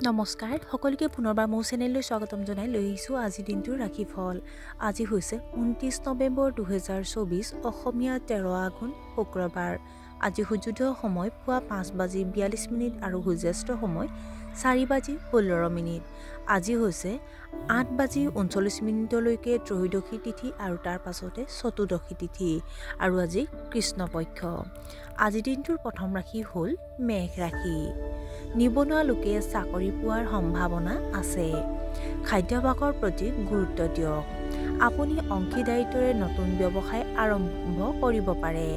নমস্কাৰ সকলোকে পুনৰবাৰ মোৰ চেনেললৈ স্বাগতম জনাই লৈ আহিছোঁ আজি দিনটোৰ ৰাশিফল। আজি হৈছে 29 নৱেম্বৰ 2024 অসমীয়া 13 আঘোণ শুক্ৰবাৰ। আজি সূৰ্যোদয়ৰ সময় পুৱা 5:42 আৰু সূৰ্যাস্তৰ সময় 4:16। আজি হৈছে 8:39লৈকে ত্ৰয়োদশী তিথি আৰু তাৰ পাছতে চতুৰ্দশী তিথি আৰু আজি কৃষ্ণপক্ষ। আজি দিনটোৰ প্ৰথম ৰাশি হ'ল মেঘ ৰাশি। নিবনুৱা লোকে চাকৰি পোৱাৰ সম্ভাৱনা আছে। খাদ্যাভ্যাসৰ প্ৰতি গুৰুত্ব দিয়ক। আপুনি অংশীদাৰিত্বৰে নতুন ব্যৱসায় আৰম্ভ কৰিব পাৰে।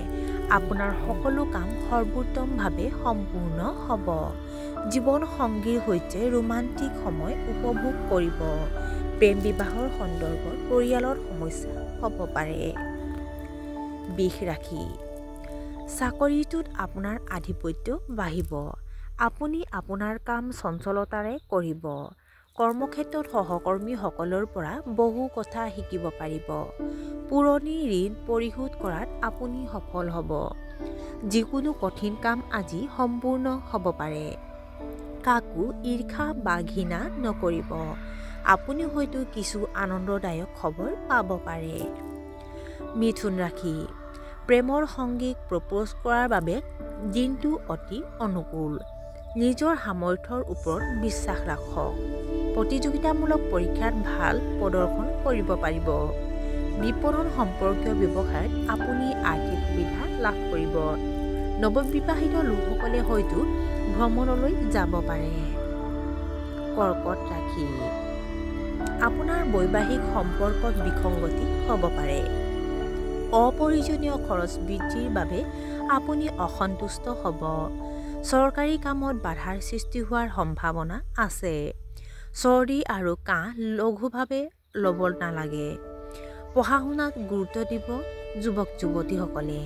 আপোনাৰ সকলো কাম সৰ্বোত্তমভাৱে সম্পূৰ্ণ হ'ব। জীৱন সংগীৰ সৈতে ৰোমান্টিক সময় উপভোগ কৰিব। প্ৰেম বিবাহৰ সন্দৰ্ভত পৰিয়ালৰ সমস্যা হ'ব পাৰে। বৃষ ৰাশি। চাকৰিটোত আপোনাৰ আধিপত্য বাঢ়িব। আপুনি আপোনাৰ কাম চঞ্চলতাৰে কৰিব। কৰ্মক্ষেত্ৰত সহকৰ্মীসকলৰ পৰা বহু কথা শিকিব পাৰিব। পুৰণি ঋণ পৰিশোধ কৰাত আপুনি সফল হ'ব। যিকোনো কঠিন কাম আজি সম্পূৰ্ণ হ'ব পাৰে। কাকো ঈৰ্ষা বা ঘৃণা নকৰিব। আপুনি হয়তো কিছু আনন্দদায়ক খবৰ পাব পাৰে। মিথুন ৰাশি। প্ৰেমৰ সংগীক প্ৰপ'জ কৰাৰ বাবে দিনটো অতি অনুকূল। নিজৰ সামৰ্থ্যৰ ওপৰত বিশ্বাস ৰাখক। প্ৰতিযোগিতামূলক পৰীক্ষাত ভাল প্ৰদৰ্শন কৰিব পাৰিব। বিপণন সম্পৰ্কীয় ব্যৱসায়ত আপুনি আৰ্থিক সুবিধা লাভ কৰিব। নৱবিবাহিত লোকসকলে হয়তো ভ্ৰমণলৈ যাব পাৰে। কৰ্কট ৰাশি। আপোনাৰ বৈবাহিক সম্পৰ্কত বিসংগতি হ'ব পাৰে। অপ্ৰয়োজনীয় খৰচ বৃদ্ধিৰ বাবে আপুনি অসন্তুষ্ট হ'ব। চৰকাৰী কামত বাধাৰ সৃষ্টি হোৱাৰ সম্ভাৱনা আছে। চৰ্দি আৰু কাহ লঘুভাৱে ল'ব নালাগে। পঢ়া শুনাত গুৰুত্ব দিব যুৱক যুৱতীসকলে।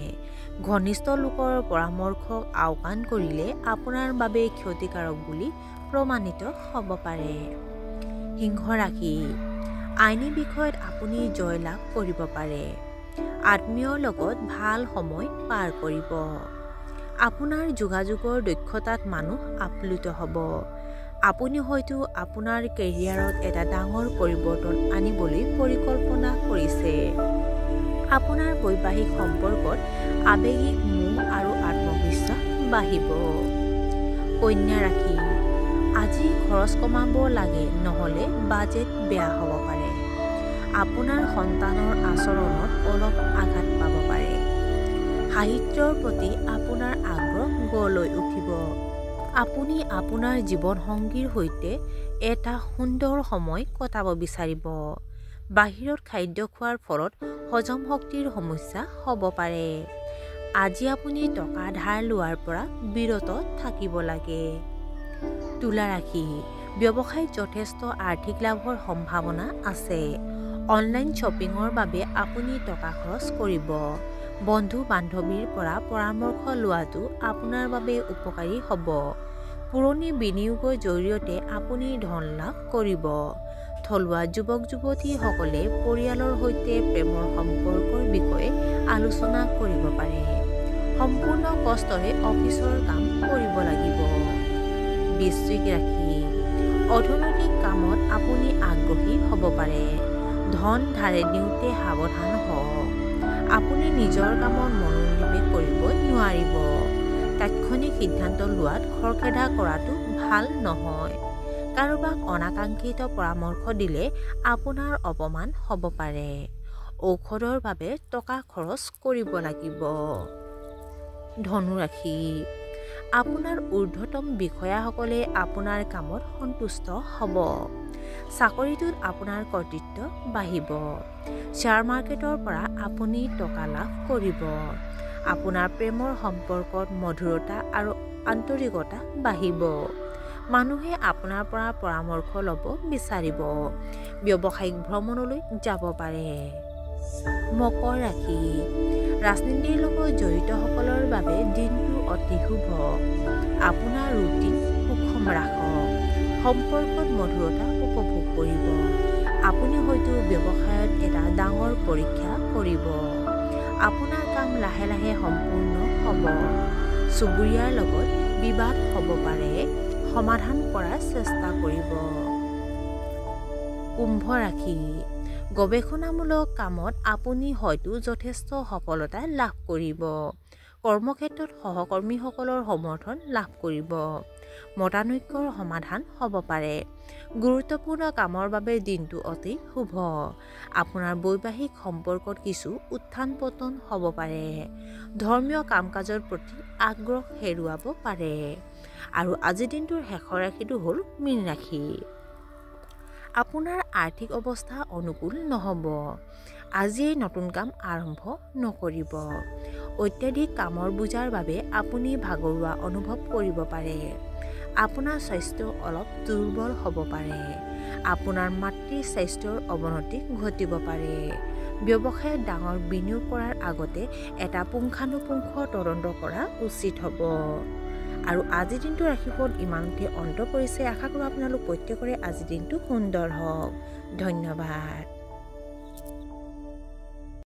ঘনিষ্ঠ লোকৰ পৰামৰ্শক আওকাণ কৰিলে আপোনাৰ বাবে ক্ষতিকাৰক বুলি প্ৰমাণিত হ'ব পাৰে। সিংহ ৰাশি। আইনী বিষয়ত আপুনি জয়লাভ কৰিব পাৰে। আত্মীয়ৰ লগত ভাল সময় পাৰ কৰিব। আপোনাৰ যোগাযোগৰ দক্ষতাত মানুহ আপ্লুত হ'ব। আপুনি হয়তো আপোনাৰ কেৰিয়াৰত এটা ডাঙৰ পৰিৱৰ্তন আনিবলৈ পৰিকল্পনা কৰিছে। আপোনাৰ বৈবাহিক সম্পৰ্কত আৱেগিক মোহ আৰু আত্মবিশ্বাস বাঢ়িব। কন্যা ৰাশি। আজি খৰচ কমাব লাগে নহ'লে বাজেট বেয়া হ'ব পাৰে। আপোনাৰ সন্তানৰ আচৰণত অলপ আঘাত পাব পাৰে। সাহিত্যৰ প্ৰতি আপোনাৰ আগ্ৰহ গঢ় লৈ উঠিব। আপুনি আপোনাৰ জীৱনসংগীৰ সৈতে এটা সুন্দৰ সময় কটাব বিচাৰিব। বাহিৰত খাদ্য খোৱাৰ ফলত হজম শক্তিৰ সমস্যা হ'ব পাৰে। আজি আপুনি টকা ধাৰ লোৱাৰ পৰা বিৰত থাকিব লাগে। তুলা ৰাশি। ব্যৱসায়ত যথেষ্ট আৰ্থিক লাভৰ সম্ভাৱনা আছে। অনলাইন শ্বপিঙৰ বাবে আপুনি টকা খৰচ কৰিব। বন্ধু বান্ধৱীৰ পৰা পৰামৰ্শ লোৱাটো আপোনাৰ বাবে উপকাৰী হ'ব। পুৰণি বিনিয়োগৰ জৰিয়তে আপুনি ধন লাভ কৰিব। থলুৱা যুৱক যুৱতীসকলে পৰিয়ালৰ সৈতে প্ৰেমৰ সম্পৰ্কৰ বিষয়ে আলোচনা কৰিব পাৰে। সম্পূৰ্ণ কষ্টৰে অফিচৰ কাম কৰিব লাগিব। বৃশ্চিক ৰাশি। অৰ্থনৈতিক কামত আপুনি আগ্ৰহী হ'ব পাৰে। ধন ধাৰে দিওঁতে সাৱধান হওক। আপুনি নিজৰ কামত মনোনিৱেশ কৰিব নোৱাৰিব। তাৎক্ষণিক সিদ্ধান্ত লোৱাত খৰখেদা কৰাটো ভাল নহয়। কাৰোবাক অনাকাংক্ষিত পৰামৰ্শ দিলে আপোনাৰ অপমান হ'ব পাৰে। ঔষধৰ বাবে টকা খৰচ কৰিব লাগিব। ধনু ৰাশি। আপোনাৰ ঊৰ্ধ্বতম বিষয়াসকলে আপোনাৰ কামত সন্তুষ্ট হ'ব। চাকৰিটোত আপোনাৰ কৰ্তৃত্ব বাঢ়িব। শ্বেয়াৰ মাৰ্কেটৰ পৰা আপুনি টকা লাভ কৰিব। আপোনাৰ প্ৰেমৰ সম্পৰ্কত মধুৰতা আৰু আন্তৰিকতা বাঢ়িব। মানুহে আপোনাৰ পৰা পৰামৰ্শ ল'ব বিচাৰিব। ব্যৱসায়িক ভ্ৰমণলৈ যাব পাৰে। মকৰ ৰাশি। ৰাজনীতিৰ লগত জড়িতসকলৰ বাবে দিনটো অতি শুভ। আপোনাৰ ৰুটিন সুষম ৰাখক। সম্পৰ্কত মধুৰতা উপভোগ কৰিব। আপুনি হয়তো ব্যৱসায়ত এটা ডাঙৰ পৰীক্ষা কৰিব। আপোনাৰ কাম লাহে লাহে সম্পূৰ্ণ হ'ব। চুবুৰীয়াৰ লগত বিবাদ হ'ব পাৰে। সমাধান কৰাৰ চেষ্টা কৰিব। কুম্ভ ৰাশি, গৱেষণামূলক কামত আপুনি হয়তো যথেষ্ট সফলতা লাভ কৰিব। কৰ্মক্ষেত্ৰত সহকৰ্মীসকলৰ সমৰ্থন লাভ কৰিব। মতানৈক্যৰ সমাধান হ'ব পাৰে। গুৰুত্বপূৰ্ণ কামৰ বাবে দিনটো অতি শুভ। আপোনাৰ বৈবাহিক সম্পৰ্কত কিছু উত্থান পতন হ'ব পাৰে। ধৰ্মীয় কাম কাজৰ প্ৰতি আগ্ৰহ হেৰুৱাব পাৰে। আৰু আজিৰ দিনটোৰ শেষৰ ৰাশিটো হ'ল মীন ৰাশি। আপোনাৰ আৰ্থিক অৱস্থা অনুকূল নহ'ব। আজিয়ে নতুন কাম আৰম্ভ নকৰিব। অত্যাধিক কামৰ বোজাৰ বাবে আপুনি ভাগৰুৱা অনুভৱ কৰিব পাৰে। আপোনাৰ স্বাস্থ্য অলপ দুৰ্বল হ'ব পাৰে। আপোনাৰ মাতৃৰ স্বাস্থ্যৰ অৱনতি ঘটিব পাৰে। ব্যৱসায়ত ডাঙৰ বিনিয়োগ কৰাৰ আগতে এটা পুংখানুপুংখ তদন্ত কৰা উচিত হ'ব। আৰু আজিৰ দিনটো ৰাশিফল ইমানতে অন্ত পৰিছে। আশা কৰোঁ আপোনালোক প্ৰত্যেকৰে আজিৰ দিনটো সুন্দৰ হওক। ধন্যবাদ।